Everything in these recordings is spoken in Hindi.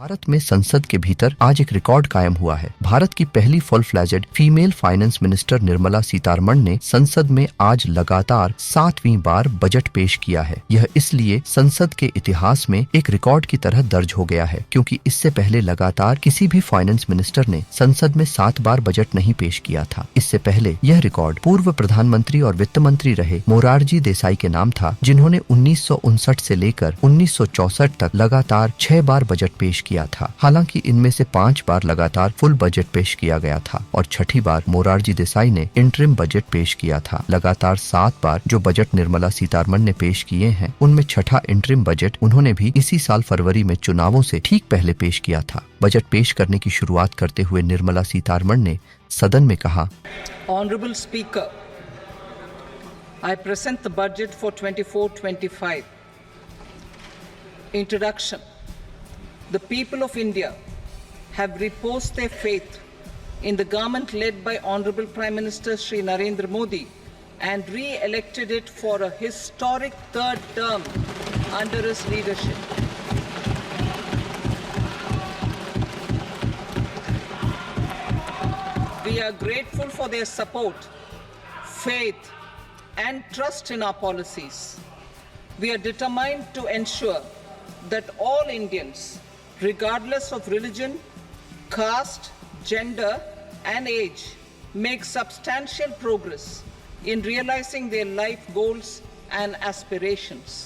भारत में संसद के भीतर आज एक रिकॉर्ड कायम हुआ है। भारत की पहली full fledged female finance minister Nirmala Sitharaman ने संसद में आज लगातार 7वीं बार बजट पेश किया है। यह इसलिए संसद के इतिहास में एक रिकॉर्ड की तरह दर्ज हो गया है, क्योंकि इससे पहले लगातार किसी भी फाइनेंस मिनिस्टर ने संसद में 7 बार बजट नहीं पेश किया था। इससे पहले यह रिकॉर्ड पूर्व प्रधानमंत्री और वित्त मंत्री रहे मोरारजी देसाई के नाम था, जिन्होंने 1959 से लेकर 1964 तक लगातार 6 बार बजट पेश किया था। हालांकि इनमें से 5 बार लगातार फुल बजट पेश किया गया था और छठी बार मोरारजी देसाई ने इंटरिम बजट पेश किया था। लगातार 7 बार जो बजट निर्मला सीतारमण ने पेश किए हैं, उनमें छठा इंटरिम बजट उन्होंने भी इसी साल फरवरी में चुनावों से ठीक पहले पेश किया था। बजट पेश करने की शुरुआत करते हुए निर्मला सीतारमण ने सदन में कहा, Honorable Speaker, I present the budget for 24-25. Introduction. The people of India have reposed their faith in the government led by Honorable Prime Minister Shri Narendra Modi and re-elected it for a historic third term under his leadership. We are grateful for their support, faith, and trust in our policies. We are determined to ensure that all Indians, regardless of religion, caste, gender, and age, make substantial progress in realizing their life goals and aspirations.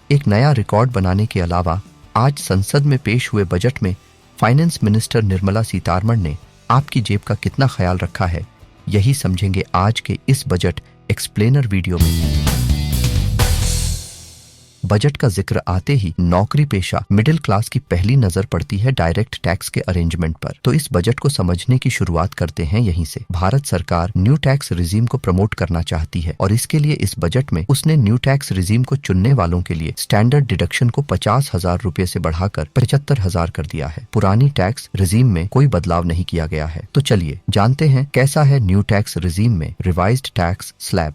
एक नया रिकॉर्ड बनाने के अलावा आज संसद में पेश हुए बजट में फाइनेंस मिनिस्टर निर्मला सीतारमण ने आपकी जेब का कितना ख्याल रखा है, यही समझेंगे आज के इस बजट एक्सप्लेनर वीडियो में। बजट का जिक्र आते ही नौकरी पेशा मिडिल क्लास की पहली नजर पड़ती है डायरेक्ट टैक्स के अरेंजमेंट पर। तो इस बजट को समझने की शुरुआत करते हैं यहीं से। भारत सरकार न्यू टैक्स रिजीम को प्रमोट करना चाहती है और इसके लिए इस बजट में उसने न्यू टैक्स रिजीम को चुनने वालों के लिए स्टैंडर्ड डिडक्शन को 50,000 रुपए से बढ़ाकर 75,000 कर दिया है। पुरानी टैक्स रिजीम में कोई बदलाव नहीं किया गया है। तो चलिए जानते हैं कैसा है न्यू टैक्स रिजीम में रिवाइज्ड टैक्स स्लैब।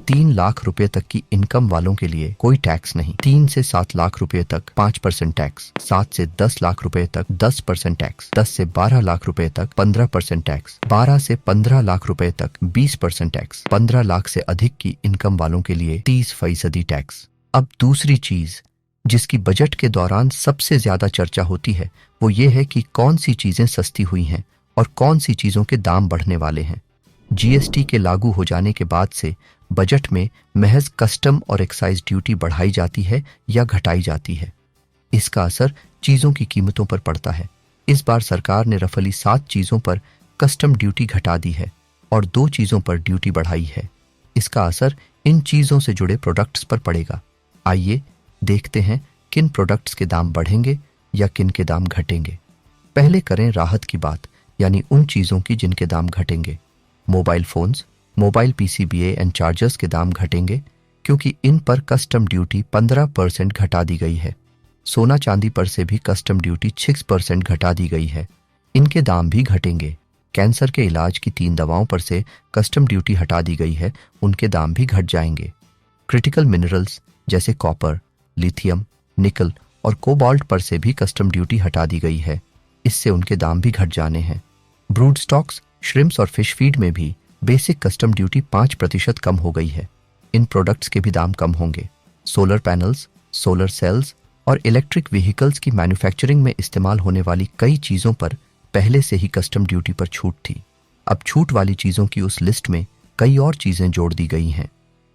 3 लाख रुपए तक की इनकम वालों के लिए कोई टैक्स नहीं। 3 से 7 लाख रुपए तक 5% टैक्स, 7 से 10 लाख रुपए तक 10% टैक्स, 10 से 12 लाख रुपए तक 15% टैक्स, 12 से 15 लाख रुपए तक 20% टैक्स, 15 लाख से अधिक की इनकम वालों के लिए 30% टैक्स। अब दूसरी चीज जिसकी बजट के दौरान सबसे ज्यादा चर्चा होती है, वो ये है कि कौन सी चीजें सस्ती हुई हैं और कौन सी चीजों के दाम बढ़ने वाले हैं। जीएसटी के लागू हो जाने के बाद से बजट में महज कस्टम और एक्साइज ड्यूटी बढ़ाई जाती है या घटाई जाती है। इसका असर चीजों की कीमतों पर पड़ता है। इस बार सरकार ने रफली 7 चीजों पर कस्टम ड्यूटी घटा दी है और 2 चीजों पर ड्यूटी बढ़ाई है। इसका असर इन चीजों से जुड़े प्रोडक्ट्स पर पड़ेगा। आइए देखते हैं किन प्रोडक्ट्स के दाम बढ़ेंगे या किन के दाम घटेंगे। पहले करें राहत की बात, यानी उन चीजों की जिनके दाम घटेंगे। Mobile phones, mobile PCBA and chargers के दाम घटेंगे क्योंकि इन पर कस्टम ड्यूटी 15% घटा दी गई है। सोना चांदी पर से भी कस्टम ड्यूटी 6% घटा दी गई है। इनके दाम भी घटेंगे। कैंसर के इलाज की 3 दवाओं पर से कस्टम ड्यूटी हटा दी गई है, उनके दाम भी घट जाएंगे। क्रिटिकल मिनरल्स जैसे कॉपर, लिथियम, निकल और कोबाल्ट पर से भी कस्टम ड्यूटी हटा दी गई है, इससे उनके दाम भी घट जाने हैं। ब्रूड स्टॉक्स, श्रिम्प्स और फिश फीड में भी बेसिक कस्टम ड्यूटी 5% कम हो गई है। इन प्रोडक्ट्स के भी दाम कम होंगे। सोलर पैनल्स, सोलर सेल्स और इलेक्ट्रिक व्हीकल्स की मैन्युफैक्चरिंग में इस्तेमाल होने वाली कई चीज़ों पर पहले से ही कस्टम ड्यूटी पर छूट थी। अब छूट वाली चीज़ों की उस लिस्ट में कई और चीज़ें जोड़ दी गई हैं।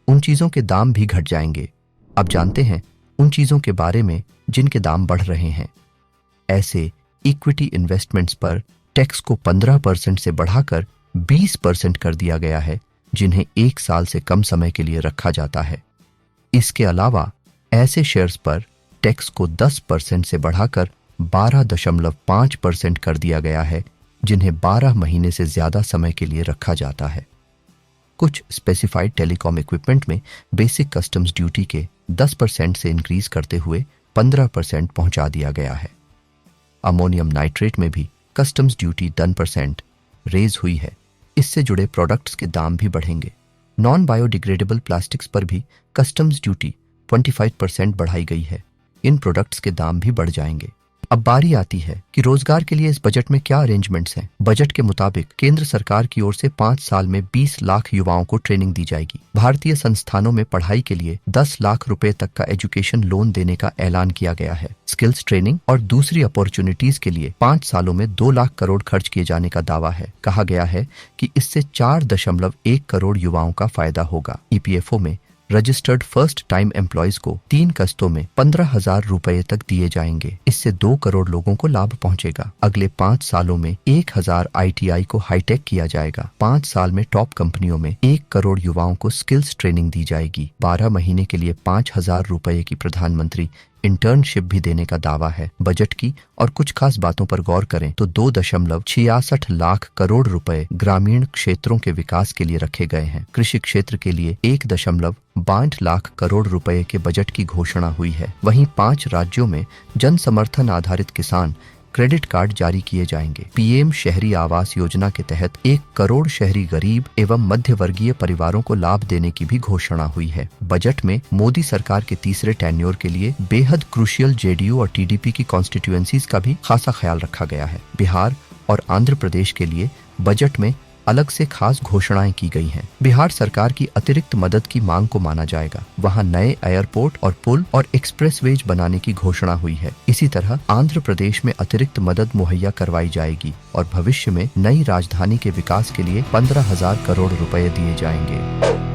उन चीज़ों के दाम भी घट जाएंगे। अब जानते हैं उन चीज़ों के बारे में जिनके दाम बढ़ रहे हैं। ऐसे इक्विटी इन्वेस्टमेंट्स पर टैक्स को 15% से बढ़ाकर 20% कर दिया गया है, जिन्हें 1 साल से कम समय के लिए रखा जाता है। इसके अलावा ऐसे शेयर्स पर टैक्स को 10% से बढ़ाकर 12.5% कर दिया गया है, जिन्हें 12 महीने से ज्यादा समय के लिए रखा जाता है। कुछ स्पेसिफाइड टेलीकॉम इक्विपमेंट में बेसिक कस्टम्स ड्यूटी के 10% से इंक्रीज करते हुए 15% पहुंचा दिया गया है। अमोनियम नाइट्रेट में भी कस्टम्स ड्यूटी 10% रेज हुई है। इससे जुड़े प्रोडक्ट्स के दाम भी बढ़ेंगे। नॉन बायोडिग्रेडेबल प्लास्टिक्स पर भी कस्टम्स ड्यूटी 25% बढ़ाई गई है। इन प्रोडक्ट्स के दाम भी बढ़ जाएंगे। अब बारी आती है कि रोजगार के लिए इस बजट में क्या अरेंजमेंट्स हैं। बजट के मुताबिक केंद्र सरकार की ओर से 5 साल में 20 लाख युवाओं को ट्रेनिंग दी जाएगी। भारतीय संस्थानों में पढ़ाई के लिए 10 लाख रुपए तक का एजुकेशन लोन देने का ऐलान किया गया है। स्किल्स ट्रेनिंग और दूसरी अपॉर्चुनिटीज के लिए 5 सालों में 2 लाख करोड़ खर्च किए जाने का दावा है। कहा गया है कि इससे 4.1 करोड़ युवाओं का फायदा होगा। ईपीएफओ में रजिस्टर्ड फर्स्ट टाइम एम्प्लॉयज को 3 किस्तों में 15,000 रुपए तक दिए जाएंगे। इससे 2 करोड़ लोगों को लाभ पहुंचेगा। अगले 5 सालों में 1000 ITI को हाईटेक किया जाएगा। 5 साल में टॉप कंपनियों में 1 करोड़ युवाओं को स्किल्स ट्रेनिंग दी जाएगी। 12 महीने के लिए 5,000 रुपए की प्रधानमंत्री इंटर्नशिप भी देने का दावा है। बजट की और कुछ खास बातों पर गौर करें तो 2.66 लाख करोड़ रुपए ग्रामीण क्षेत्रों के विकास के लिए रखे गए हैं। कृषि क्षेत्र के लिए 1.62 लाख करोड़ रुपए के बजट की घोषणा हुई है। वहीं 5 राज्यों में जन समर्थन आधारित किसान क्रेडिट कार्ड जारी किए जाएंगे। पीएम शहरी आवास योजना के तहत 1 करोड़ शहरी गरीब एवं मध्य वर्गीय परिवारों को लाभ देने की भी घोषणा हुई है। बजट में मोदी सरकार के तीसरे टेन्योर के लिए बेहद क्रूशियल जेडीयू और टीडीपी की कॉन्स्टिट्यूएंसीज का भी खासा ख्याल रखा गया है। बिहार और आंध्र प्रदेश के लिए बजट में अलग से खास घोषणाएं की गई हैं। बिहार सरकार की अतिरिक्त मदद की मांग को माना जाएगा। वहां नए एयरपोर्ट और पुल और एक्सप्रेसवेज बनाने की घोषणा हुई है। इसी तरह आंध्र प्रदेश में अतिरिक्त मदद मुहैया करवाई जाएगी और भविष्य में नई राजधानी के विकास के लिए 15,000 करोड़ रुपए दिए जाएंगे।